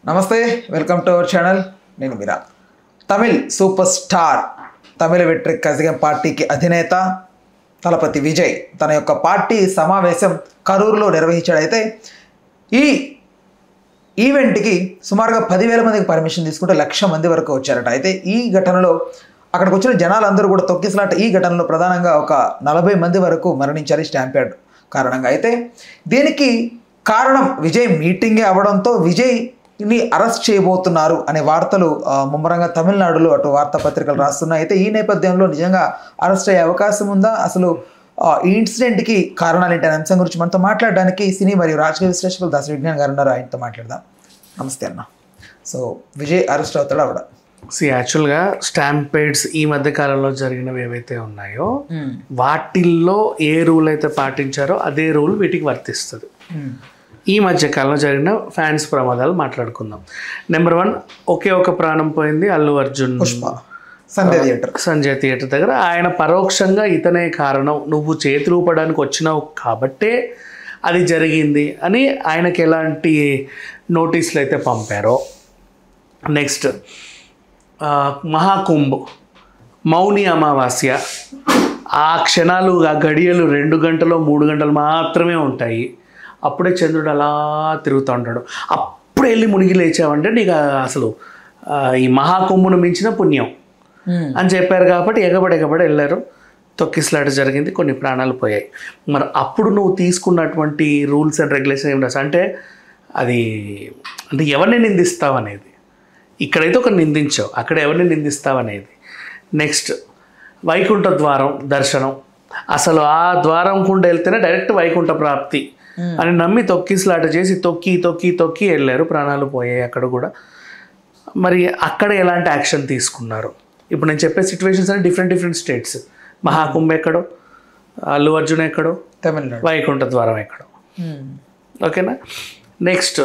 నమస్తే, welcome to our channel. నేను మీరా. Tamil super star, తమిళ వెట్రి కజగం పార్టీకి అధినేత తలపతి విజయ్ తన యొక్క పార్టీ సమావేశం కరూరులో నిర్వహించాడు. అయితే ఈ ఈవెంట్కి సుమారుగా 10,000 మందికి పర్మిషన్ తీసుకుంటే 1,00,000 మంది వరకు వచ్చారట. అయితే ఈ ఘటనలో అక్కడికి వచ్చిన జనాలందరూ కూడా తొక్కిసలాట. ఈ ఘటనలో ప్రధానంగా ఒక 40 మంది వరకు మరణించారు స్టాంపేడ్ కారణంగా. అయితే దీనికి కారణం విజయ్ మీటింగే అవడంతో విజయ్ని అరెస్ట్ చేయబోతున్నారు అనే వార్తలు ముమ్మరంగా తమిళనాడులో అటు వార్తాపత్రికలు రాస్తున్నాయి. అయితే ఈ నేపథ్యంలో నిజంగా అరెస్ట్ అయ్యే అవకాశం ఉందా, అసలు ఈ ఇన్సిడెంట్కి కారణాలు ఏంటి అనే అంశం గురించి మనతో మాట్లాడడానికి సినీ మరియు రాజకీయ విశ్లేషకులు దాసరి విజ్ఞాన్ గారు ఉన్నారు. ఆయనతో మాట్లాడదాం. నమస్తే అన్న. సో విజయ్ అరెస్ట్ అవుతాడు అవడ యాక్చువల్గా స్టాంపేడ్స్ ఈ మధ్య కాలంలో జరిగినవి ఏవైతే ఉన్నాయో వాటిల్లో ఏ రూల్ అయితే పాటించారో అదే రూల్ వీటికి వర్తిస్తుంది. ఈ మధ్య కాలంలో జరిగిన ఫ్యాన్స్ ప్రమాదాలు మాట్లాడుకుందాం. నెంబర్ 1, ఒకే ఒక ప్రాణం పోయింది అల్లు అర్జున్ సంజయ్ థియేటర్ దగ్గర. ఆయన పరోక్షంగా ఇతనే కారణం, నువ్వు చేతులు ఊపడానికి వచ్చినావు కాబట్టే అది జరిగింది అని ఆయనకి ఎలాంటి నోటీసులు అయితే పంపారో. నెక్స్ట్ మహాకుంభ్ మౌని అమావాస్య, ఆ క్షణాలు ఆ గడియలు 2 గంటలు 3 గంటలు మాత్రమే ఉంటాయి. అప్పుడే చంద్రుడు అలా తిరుగుతూ ఉంటాడు. అప్పుడే వెళ్ళి మునిగి లేచావంటే నీకు అసలు ఈ మహాకుంభను మించిన పుణ్యం అని చెప్పారు కాబట్టి ఎగబడి వెళ్ళారు. తొక్కిసలాట జరిగింది, కొన్ని ప్రాణాలు పోయాయి. మరి అప్పుడు నువ్వు తీసుకున్నటువంటి రూల్స్ అండ్ రెగ్యులేషన్ ఏమి రాసు అంటే అది అంటే ఎవరిని నిందిస్తావు అనేది. ఇక్కడైతే ఒక నిందించావు, అక్కడ ఎవరిని నిందిస్తావు అనేది. నెక్స్ట్ వైకుంఠ ద్వారం దర్శనం, అసలు ఆ ద్వారం కుండా వెళ్తేనే డైరెక్ట్ వైకుంఠ ప్రాప్తి అని నమ్మి తొక్కిసలాట చేసి తొక్కి వెళ్ళారు, ప్రాణాలు పోయాయి అక్కడ కూడా. మరి అక్కడ ఎలాంటి యాక్షన్ తీసుకున్నారు? ఇప్పుడు నేను చెప్పే సిచ్యువేషన్స్ అన్ని డిఫరెంట్ స్టేట్స్. మహాకుంభ ఎక్కడో, అల్లు అర్జున్ ఎక్కడో, తమిళనాడు వైకుంఠ ద్వారం ఎక్కడో. ఓకేనా? నెక్స్ట్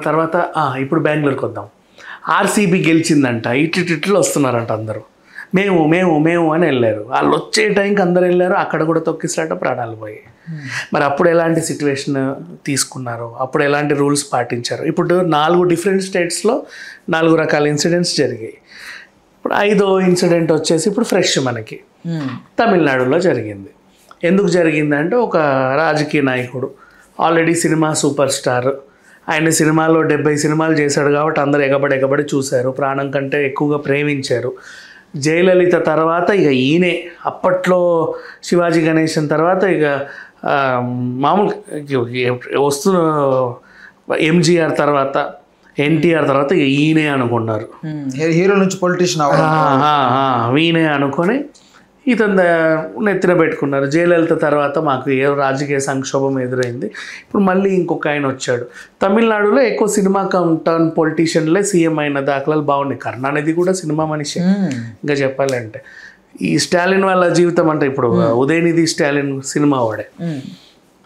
తర్వాత ఇప్పుడు బెంగళూరుకి వద్దాం. ఆర్సీబీ గెలిచిందంట, ఇట్లు వస్తున్నారంట అందరూ. మేము అని వెళ్ళారు. వాళ్ళు వచ్చే టైంకి అందరు వెళ్ళారు, అక్కడ కూడా తొక్కిసలాట, ప్రాణాలు పోయాయి. మరి అప్పుడు ఎలాంటి సిచ్యువేషన్ తీసుకున్నారు, అప్పుడు ఎలాంటి రూల్స్ పాటించారు? ఇప్పుడు 4 డిఫరెంట్ స్టేట్స్లో 4 రకాల ఇన్సిడెంట్స్ జరిగాయి. ఇప్పుడు 5వ ఇన్సిడెంట్ వచ్చేసి ఇప్పుడు ఫ్రెష్ మనకి తమిళనాడులో జరిగింది. ఎందుకు జరిగిందంటే ఒక రాజకీయ నాయకుడు, ఆల్రెడీ సినిమా సూపర్ స్టార్, ఆయన సినిమాలో 70 సినిమాలు చేశాడు కాబట్టి అందరూ ఎగబడి చూశారు, ప్రాణం కంటే ఎక్కువగా ప్రేమించారు. జయలలిత తర్వాత ఇక ఈయనే, అప్పట్లో శివాజీ గణేశన్ తర్వాత ఇక మామూలు వస్తున్న ఎంజీఆర్ తర్వాత ఎన్టీఆర్ తర్వాత ఇక ఈయనే అనుకున్నారు. హీరో నుంచి పొలిటీషియన్ ఈయనే అనుకొని ఇతను నెత్తిన పెట్టుకున్నారు. జయలలిత తర్వాత మాకు ఏ రాజకీయ సంక్షోభం ఎదురైంది, ఇప్పుడు మళ్ళీ ఇంకొక ఆయన వచ్చాడు. తమిళనాడులో ఎక్కువ సినిమా టర్న్ పొలిటీషియన్లే సీఎం అయిన దాఖలాలు బాగున్నాయి. కరుణానిధి కూడా సినిమా మనిషి. ఇంకా చెప్పాలంటే ఈ స్టాలిన్ వాళ్ళ జీవితం అంటే ఇప్పుడు ఉదయనిధి స్టాలిన్ సినిమా వాడే.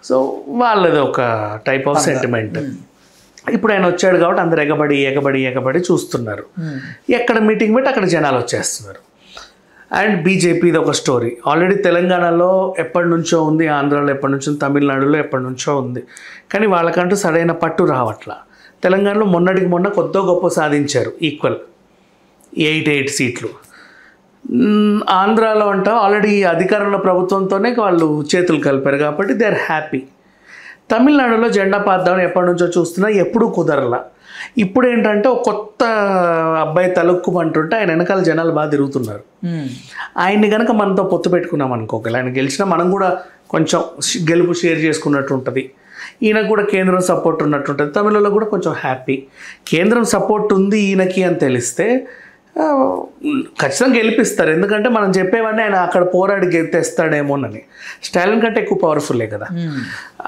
సో వాళ్ళది ఒక టైప్ ఆఫ్ సెంటిమెంట్. ఇప్పుడు ఆయన వచ్చాడు కాబట్టి అందరు ఎగబడి చూస్తున్నారు. ఎక్కడ మీటింగ్ పెట్టి అక్కడ జనాలు వచ్చేస్తున్నారు. అండ్ బీజేపీది ఒక స్టోరీ ఆల్రెడీ తెలంగాణలో ఎప్పటి నుంచో ఉంది, ఆంధ్రాలో ఎప్పటి నుంచో, తమిళనాడులో ఎప్పటి నుంచో ఉంది. కానీ వాళ్ళకంటూ సరైన పట్టు రావట్లా. తెలంగాణలో మొన్నటికి మొన్న కొద్దో గొప్ప సాధించారు, ఈక్వల్ 8 సీట్లు. ఆంధ్రాలో అంట ఆల్రెడీ అధికారంలో ప్రభుత్వంతోనే వాళ్ళు చేతులు కలిపారు కాబట్టి దే ఆర్ హ్యాపీ. తమిళనాడులో జెండా పాద్దామని ఎప్పటి నుంచో చూస్తున్నా, ఎప్పుడూ కుదరలా. ఇప్పుడు ఏంటంటే ఒక కొత్త అబ్బాయి తలుక్కుమంటుంటే ఆయన వెనకాల జనాలు బాగా తిరుగుతున్నారు. ఆయన్ని కనుక మనతో పొత్తు పెట్టుకున్నాం అనుకోగల, ఆయన గెలిచినా మనం కూడా కొంచెం గెలుపు షేర్ చేసుకున్నట్టు ఉంటుంది. ఈయనకు కూడా కేంద్రం సపోర్ట్ ఉన్నట్టు ఉంటుంది. తమిళలో కూడా కొంచెం హ్యాపీ, కేంద్రం సపోర్ట్ ఉంది ఈయనకి అని తెలిస్తే ఖచ్చితంగా గెలిపిస్తారు. ఎందుకంటే మనం చెప్పేవాడిని ఆయన అక్కడ పోరాడి తెస్తాడేమోనని. స్టాలిన్ కంటే ఎక్కువ పవర్ఫుల్లే కదా.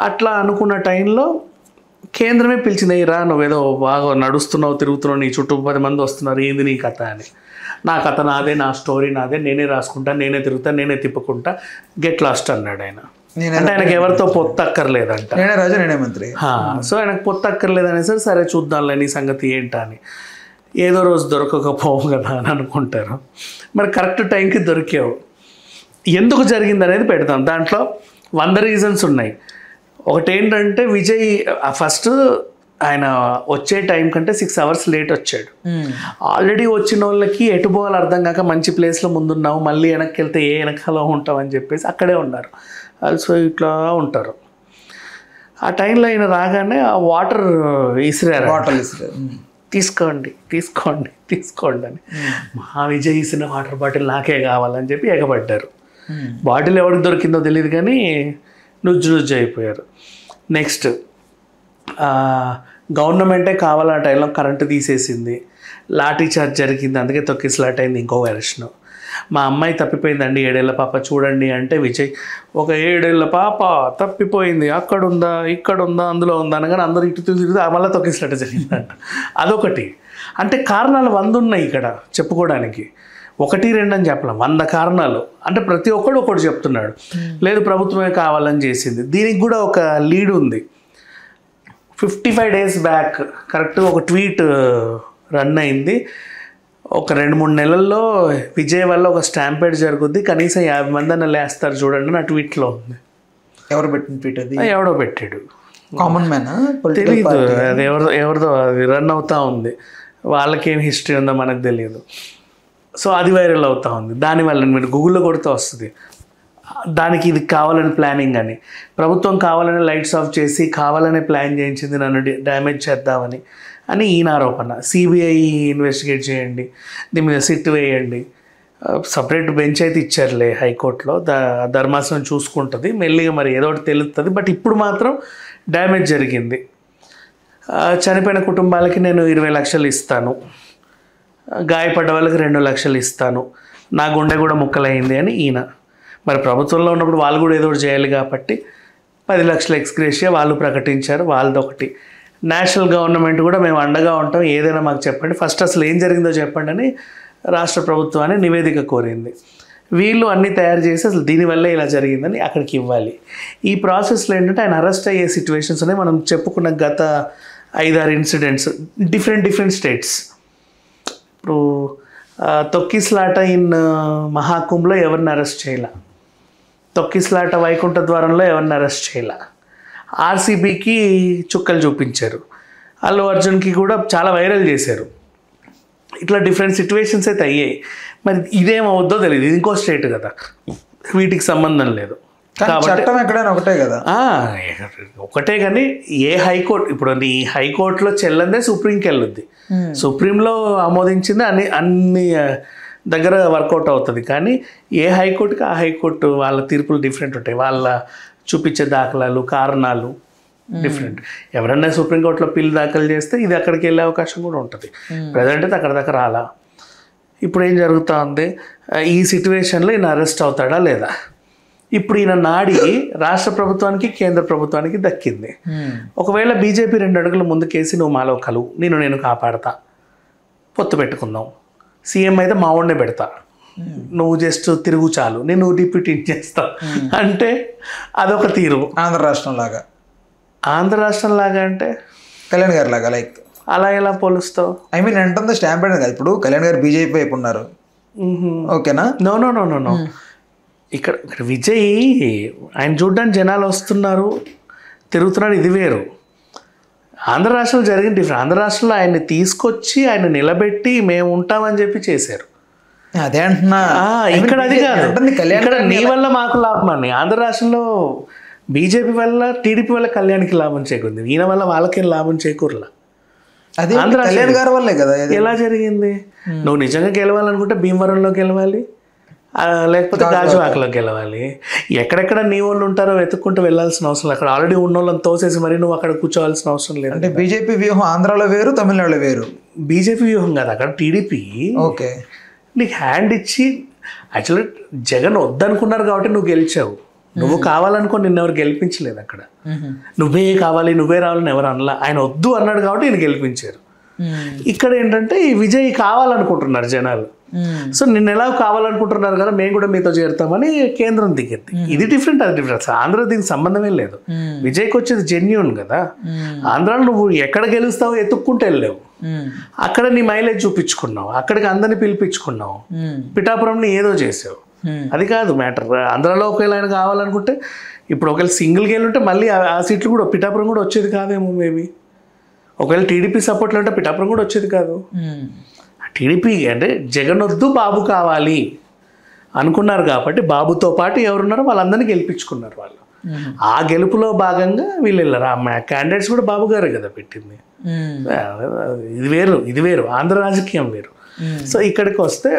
అట్లా అనుకున్న టైంలో కేంద్రమే పిలిచింది, రా నువ్వేదో బాగా నడుస్తున్నావు, తిరుగుతున్నావు, నీ చుట్టూ 10 మంది వస్తున్నారు, ఏంది నీ కథ అని. నా కథ నాదే, నా స్టోరీ నాదే, నేనే రాసుకుంటా, నేనే తిరుగుతా, నేనే తిప్పుకుంటా, గెట్ లాస్ట్ అన్నాడు ఆయన. అంటే ఆయనకు ఎవరితో పొత్తు అక్కర్లేదంట. సో ఆయనకు పొత్తు అక్కర్లేదనేసరి సరే చూద్దాంలే నీ సంగతి ఏంటా అని. ఏదో రోజు దొరకకపోవు కదా అని అనుకుంటారు. మరి కరెక్ట్ టైంకి దొరికావు. ఎందుకు జరిగింది అనేది పెడతాం. దాంట్లో 100 రీజన్స్ ఉన్నాయి. ఒకటేంటంటే విజయ్ ఫస్ట్ ఆయన వచ్చే టైం కంటే 6 hours లేట్ వచ్చాడు. ఆల్రెడీ వచ్చిన వాళ్ళకి ఎటు పోవాలో అర్థం కాక మంచి ప్లేస్లో ముందున్నావు, మళ్ళీ వెనక్కి వెళ్తే ఏ వెనకాల ఉంటావు అని చెప్పేసి అక్కడే ఉన్నారు. ఆల్సో ఇట్లా ఉంటారు. ఆ టైంలో ఆయన రాగానే ఆ వాటర్ ఇసిరారు. తీసుకోండి తీసుకోండి తీసుకోండి అని. మా విజయ్ ఇసిన వాటర్ బాటిల్ నాకే కావాలని చెప్పి ఎగబడ్డారు. బాటిల్ ఎవరికి దొరికిందో తెలియదు కానీ నుజ్జు అయిపోయారు. నెక్స్ట్ గవర్నమెంటే కావాలన్న టైంలో కరెంటు తీసేసింది, లాఠీ చార్జ్ జరిగింది, అందుకే తొక్కిసలాట అయింది. ఇంకో వెర్షన్, మా అమ్మాయి తప్పిపోయిందండి 7 ఏళ్ల పాప చూడండి అంటే విజయ్ ఒక 7 ఏళ్ల పాప తప్పిపోయింది, అక్కడుందా ఇక్కడుందా అందులో ఉందా అనగానే అందరూ ఇటు తిరిగితే మళ్ళీ తొక్కిసలాట జరిగిందంట. అదొకటి. అంటే కారణాలు 100 ఉన్నాయి ఇక్కడ చెప్పుకోవడానికి, 1, 2 అని చెప్పలేం, 100 కారణాలు. అంటే ప్రతి ఒక్కడు ఒకటి చెప్తున్నాడు. లేదు ప్రభుత్వమే కావాలని చేసింది. దీనికి కూడా ఒక లీడ్ ఉంది. 55 days బ్యాక్ కరెక్ట్గా ఒక ట్వీట్ రన్ అయింది. ఒక 2-3 నెలల్లో విజయ్ వల్ల ఒక స్టాంపేడ్ జరుగుద్ది, కనీసం 50 మంది అన్న లేస్తారు చూడండి నా ట్వీట్లో ఉంది. ఎవరు పెట్టిన ట్వీట్ అది? ఎవడో పెట్టాడు, కామన్ మ్యాన్ తెలీదు, అది ఎవరిదో అది రన్ అవుతూ ఉంది. వాళ్ళకేం హిస్టరీ ఉందో మనకు తెలియదు. సో అది వైరల్ అవుతూ ఉంది. దానివల్ల మీరు గూగుల్లో కొడితే వస్తుంది. దానికి ఇది కావాలని ప్లానింగ్ అని, ప్రభుత్వం కావాలని లైట్స్ ఆఫ్ చేసి కావాలనే ప్లాన్ చేయించింది నన్ను డ్యామేజ్ చేద్దామని అని ఈయన ఆరోపణ. సిబిఐ ఇన్వెస్టిగేట్ చేయండి, దీని మీద సిట్ వేయండి. సపరేట్ బెంచ్ అయితే ఇచ్చారులే హైకోర్టులో, ధర్మాసనం చూసుకుంటుంది, మెల్లిగా మరి ఏదో ఒకటి తెలుస్తుంది. బట్ ఇప్పుడు మాత్రం డ్యామేజ్ జరిగింది. చనిపోయిన కుటుంబాలకి నేను 20 లక్షలు ఇస్తాను, గాయపడ్డ వాళ్ళకి 2 లక్షలు ఇస్తాను, నా గుండె కూడా ముక్కలైంది అని ఈయన. మరి ప్రభుత్వంలో ఉన్నప్పుడు వాళ్ళు కూడా ఏదో ఒకటి చేయాలి కాబట్టి 10 లక్షల ఎక్స్గ్రేషియా వాళ్ళు ప్రకటించారు. వాళ్ళదొకటి. నేషనల్ గవర్నమెంట్ కూడా మేము అండగా ఉంటాం, ఏదైనా మాకు చెప్పండి, ఫస్ట్ అసలు ఏం జరిగిందో చెప్పండి అని రాష్ట్ర ప్రభుత్వాన్ని నివేదిక కోరింది. వీళ్ళు అన్నీ తయారు చేసి అసలు దీనివల్లే ఇలా జరిగిందని అక్కడికి ఇవ్వాలి. ఈ ప్రాసెస్లో ఏంటంటే ఆయన అరెస్ట్ అయ్యే సిచ్యువేషన్స్ అనేవి మనం చెప్పుకున్న గత 5-6 ఇన్సిడెంట్స్ డిఫరెంట్ స్టేట్స్. ఇప్పుడు తొక్కిసలాట ఇన్ మహాకుంభలో ఎవరిని అరెస్ట్ చేయాల, తొక్కిసలాట వైకుంఠ ద్వారంలో ఎవరిని అరెస్ట్ చేయాల, ఆర్సీబీకి చుక్కలు చూపించారు, అల్లు అర్జున్కి కూడా చాలా వైరల్ చేశారు. ఇట్లా డిఫరెంట్ సిచ్యువేషన్స్ అయితే అయ్యాయి. మరి ఇదేమవుద్దో తెలియదు, ఇది ఇంకో స్టేట్ కదా, వీటికి సంబంధం లేదు. చట్టం ఎక్కడైనా ఒకటే కదా, ఒకటే. కానీ ఏ హైకోర్టు, ఇప్పుడు నీ హైకోర్టులో చెల్లందే సుప్రీంకి వెళ్ళొద్ది, సుప్రీంలో ఆమోదించింది అన్ని దగ్గర వర్కౌట్ అవుతుంది. కానీ ఏ హైకోర్టుకి ఆ హైకోర్టు వాళ్ళ తీర్పులు డిఫరెంట్ ఉంటాయి, వాళ్ళ చూపించే దాఖలాలు కారణాలు డిఫరెంట్. ఎవరన్నా సుప్రీంకోర్టులో పిల్లు దాఖలు చేస్తే ఇది అక్కడికి వెళ్ళే అవకాశం కూడా ఉంటుంది. ప్రజెంట్ అయితే అక్కడ దాకా రాలా. ఇప్పుడు ఏం జరుగుతూ ఉంది, ఈ సిచ్యువేషన్లో ఈయన అరెస్ట్ అవుతాడా లేదా? ఇప్పుడు ఈయన నాడి రాష్ట్ర ప్రభుత్వానికి కేంద్ర ప్రభుత్వానికి దక్కింది. ఒకవేళ బీజేపీ 2 అడుగుల ముందుకేసి నువ్వు మాలో కలువు, నేను కాపాడతా, పొత్తు పెట్టుకుందాం, సీఎం అయితే మా వాడినే పెడతా, నువ్వు జస్ట్ తిరుగు చాలు, నేను డిప్యూటీ చేస్తా అంటే అదొక తీరు. ఆంధ్ర రాష్ట్రం లాగా, ఆంధ్ర రాష్ట్రం లాగా అంటే కళ్యాణ్ గారు లాగా, లైక్ అలా ఎలా పోలుస్తావు? ఐ మీన్ ఎంతంత స్టాంప్ కదా. ఇప్పుడు కళ్యాణ్ గారు బీజేపీ వైపు ఉన్నారు, ఓకేనా? నో ఇక్కడ విజయ్ ఆయన చూడడానికి జనాలు వస్తున్నారు, తిరుగుతున్నాడు, ఇది వేరు. ఆంధ్ర రాష్ట్రంలో జరిగిన డిఫరెంట్. ఆంధ్ర రాష్ట్రంలో ఆయన్ని తీసుకొచ్చి ఆయన నిలబెట్టి మేము ఉంటామని చెప్పి చేశారు. అదే అంటున్నా, ఇక్కడ అది కాదు. ఇక్కడ నీ వల్ల మాకు లాభం అని. ఆంధ్ర రాష్ట్రంలో బీజేపీ వల్ల టీడీపీ వల్ల కళ్యాణ్కి లాభం చేకూరింది, ఈయన వల్ల వాళ్ళకేం లాభం చేకూరలా. అది కళ్యాణ్ గారి వల్లే కదా. ఎలా జరిగింది? నువ్వు నిజంగా గెలవాలనుకుంటే భీమవరంలో గెలవాలి, లేకపోతే గాజువాకలోకి వెళ్ళాలి. ఎక్కడెక్కడ నీ వాళ్ళు ఉంటారో వెతుక్కుంటూ వెళ్ళాల్సిన అవసరం లేదు. అక్కడ ఆల్రెడీ ఉన్న వాళ్ళని తోసేసి మరి నువ్వు అక్కడ కూర్చోవాల్సిన అవసరం లేదు. అంటే బీజేపీ వ్యూహం ఆంధ్రాలో వేరు, తమిళనాడులో వేరు. బీజేపీ వ్యూహం కాదు, అక్కడ టీడీపీ ఓకే నీకు హ్యాండ్ ఇచ్చి, యాక్చువల్గా జగన్ వద్దనుకున్నారు కాబట్టి నువ్వు గెలిచావు. నువ్వు కావాలనుకో నిన్నెవరు గెలిపించలేదు. అక్కడ నువ్వే కావాలి నువ్వే రావాలని ఎవరు అనలా, ఆయన వద్దు అన్నాడు కాబట్టి ఈయన గెలిపించారు. ఇక్కడ ఏంటంటే ఈ విజయ్ కావాలనుకుంటున్నారు జనాలు. సో నిన్న ఎలా కావాలనుకుంటున్నారు కదా, మేము కూడా మీతో చేరుతామని కేంద్రం దిగింది. ఇది డిఫరెంట్, అది డిఫరెంట్. ఆంధ్ర దీనికి సంబంధమే లేదు. విజయ్కి వచ్చేది జెన్యూన్ కదా. ఆంధ్రాలో నువ్వు ఎక్కడ గెలుస్తావు ఎత్తుక్కుంటూ వెళ్ళావు, అక్కడ నీ మైలేజ్ చూపించుకున్నావు, అక్కడికి అందరిని పిలిపించుకున్నావు, పిఠాపురంని ఏదో చేసావు. అది కాదు మ్యాటర్. ఆంధ్రాలో ఒకవేళ ఆయన కావాలనుకుంటే ఇప్పుడు ఒకవేళ సింగిల్ గేల్ ఉంటే మళ్ళీ ఆ సీట్లు కూడా పిఠాపురం కూడా వచ్చేది కాదేమో. మేబీ ఒకవేళ టీడీపీ సపోర్ట్లు అంటే పిఠాపురం కూడా వచ్చేది కాదు. టీడీపీ అంటే జగన్ వద్దు బాబు కావాలి అనుకున్నారు కాబట్టి బాబుతో పాటు ఎవరున్నారో వాళ్ళందరినీ గెలిపించుకున్నారు వాళ్ళు. ఆ గెలుపులో భాగంగా వీళ్ళు వెళ్ళారు. ఆ క్యాండిడేట్స్ కూడా బాబు గారే కదా పెట్టింది. ఇది వేరు ఆంధ్ర రాజకీయం వేరు. సో ఇక్కడికి వస్తే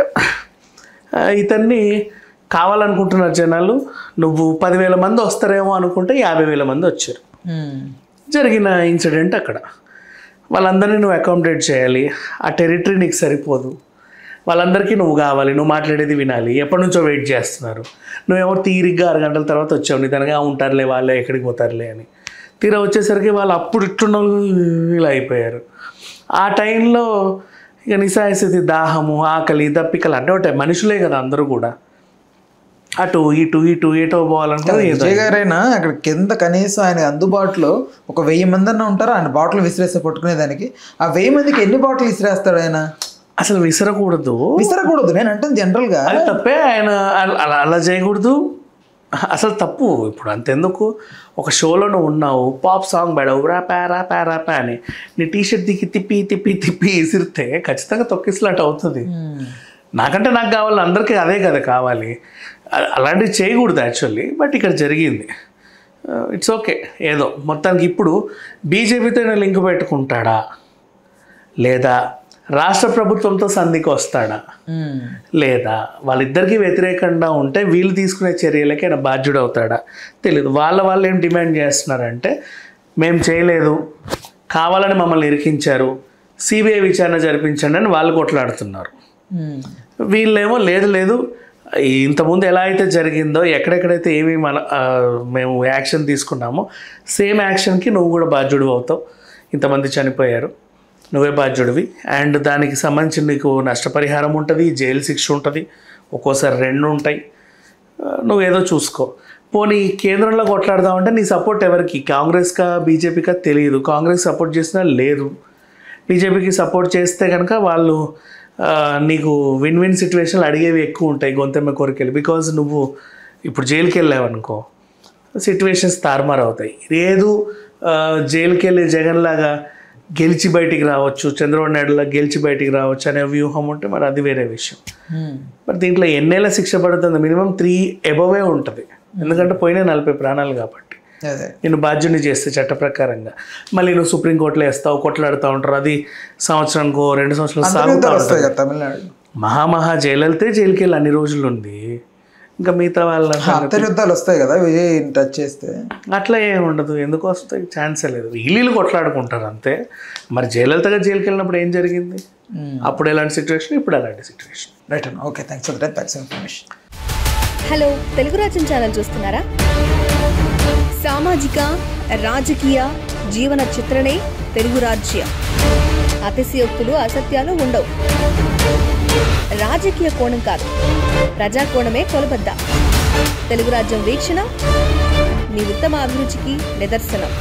ఇతన్ని కావాలనుకుంటున్నారు జనాలు. నువ్వు 10,000 మంది వస్తారేమో అనుకుంటే 50,000 మంది వచ్చారు. జరిగిన ఇన్సిడెంట్ అక్కడ. వాళ్ళందరినీ నువ్వు అకామిడేట్ చేయాలి. ఆ టెరిటరీ నీకు సరిపోదు. వాళ్ళందరికీ నువ్వు కావాలి, నువ్వు మాట్లాడేది వినాలి. ఎప్పటి నుంచో వెయిట్ చేస్తున్నారు. నువ్వేమో తీరిగ్గా 6 గంటల తర్వాత వచ్చావు. నీ తనగా ఉంటారులే వాళ్ళే, ఎక్కడికి పోతారులే అని. తీరా వచ్చేసరికి వాళ్ళు అప్పుడు ఇట్లున్న ఇలా అయిపోయారు. ఆ టైంలో ఇక నిస్సాయస్థితి, దాహము, ఆకలి, దప్పికలు అంటే ఒకటే. మనుషులే కదా అందరూ కూడా. అటు ఇటు ఏటో పోవాలంటే విజయ్ గారైనా అక్కడ కింద కనీసం ఆయన అందుబాటులో ఒక 1000 మంది అన్న ఉంటారు. ఆయన బాటిల్ విసిరేస్తే పట్టుకునేదానికి. ఆ 1000 మందికి ఎన్ని బాటిల్ విసిరేస్తాడు ఆయన? అసలు విసరకూడదు. నేను అంటే జనరల్గా అది తప్పే. ఆయన అలా చేయకూడదు. అసలు తప్పు. ఇప్పుడు అంతెందుకు, ఒక షోలో నువ్వు ఉన్నావు, పాప్ సాంగ్ పాడావు, ర్యాపా అని నీ టీషర్ట్ తిప్పి విసిరితే ఖచ్చితంగా తొక్కిసలాట అవుతుంది. నాకంటే నాకు కావాలి, అందరికీ అదే కదా కావాలి. అలాంటివి చేయకూడదు యాక్చువల్లీ. బట్ ఇక్కడ జరిగింది. It's okay. ఏదో మొత్తానికి ఇప్పుడు బీజేపీతో లింక్ పెట్టుకుంటాడా లేదా రాష్ట్ర ప్రభుత్వంతో సంధికి వస్తాడా లేదా వాళ్ళిద్దరికీ వ్యతిరేకంగా ఉంటే వీళ్ళు తీసుకునే చర్యలకి ఆయన బాధ్యుడు అవుతాడా తెలియదు. వాళ్ళు ఏం డిమాండ్ చేస్తున్నారంటే, మేము చేయలేదు, కావాలని మమ్మల్ని ఇరికించారు, సిబిఐ విచారణ జరిపించండి అని వాళ్ళు కొట్లాడుతున్నారు. వీళ్ళేమో లేదు ఇంతకుముందు ఎలా అయితే జరిగిందో, ఎక్కడెక్కడైతే మేము యాక్షన్ తీసుకున్నామో సేమ్ యాక్షన్కి నువ్వు కూడా బాధ్యుడు అవుతావు. ఇంతమంది చనిపోయారు, నువ్వే బాధ్యుడివి. అండ్ దానికి సంబంధించి నీకు నష్టపరిహారం ఉంటుంది, జైలు శిక్ష ఉంటుంది, ఒక్కోసారి 2 ఉంటాయి. నువ్వేదో చూసుకో. పోనీ కేంద్రంలో కొట్లాడదామంటే నీ సపోర్ట్ ఎవరికి? కాంగ్రెస్కా బీజేపీకా తెలియదు. కాంగ్రెస్ సపోర్ట్ చేసినా లేదు. బీజేపీకి సపోర్ట్ చేస్తే కనుక వాళ్ళు నీకు విన్ విన్ సిచ్యువేషన్లు అడిగేవి ఎక్కువ ఉంటాయి, గొంతెమ్మ కోరికలు. బికాజ్ నువ్వు ఇప్పుడు జైలుకి వెళ్ళావనుకో, సిచ్యువేషన్స్ తారుమారు అవుతాయి. లేదు జైలుకి వెళ్ళి జగన్లాగా గెలిచి బయటికి రావచ్చు, చంద్రబాబు నాయుడులా గెలిచి బయటికి రావచ్చు అనే వ్యూహం ఉంటే మరి అది వేరే విషయం. మరి దీంట్లో ఎన్నేళ్ళ శిక్ష పడుతుంది? మినిమం 3 అబోవే ఉంటుంది. ఎందుకంటే పోయిన 40 ప్రాణాలు కాబట్టి. నేను బాధ్యుని చేస్తే చట్ట ప్రకారంగా మళ్ళీ నువ్వు సుప్రీంకోర్టులో వేస్తావు, కొట్లాడుతూ ఉంటారు. అది సంవత్సరానికో 2 సంవత్సరాలు సాగుతూ ఉంటుంది. తమిళనాడు మహా జైలు జైలుకి వెళ్ళి అన్ని రోజులు ఉంది. ఇంకా మిగతా వాళ్ళ అంతర్యుద్ధాలు వస్తాయి కదా విజయ్ టచ్ చేస్తే. అట్లా ఏమి ఉండదు. ఎందుకు వస్తాయి? ఛాన్సే లేదు. వీళ్ళు కొట్లాడుకుంటారు అంతే. మరి జయలలితగా జైలుకి వెళ్ళినప్పుడు ఏం జరిగింది? అప్పుడు ఎలాంటి సిచ్యువేషన్, ఇప్పుడు అలాంటి situation. Right. Okay, thanks for that information. Hello, Telugu రాజ్యం ఛానల్ చూస్తున్నారా? సామాజిక రాజకీయ జీవన చిత్రణే తెలుగు రాజ్యం. అతిశయోక్తులు అసత్యాలు ఉండవు. రాజకీయ కోణం కాదు, ప్రజా కోణమే కొలబద్ద. తెలుగు రాజ్యం వీక్షణ మీ ఉత్తమ అభిరుచికి నిదర్శనం.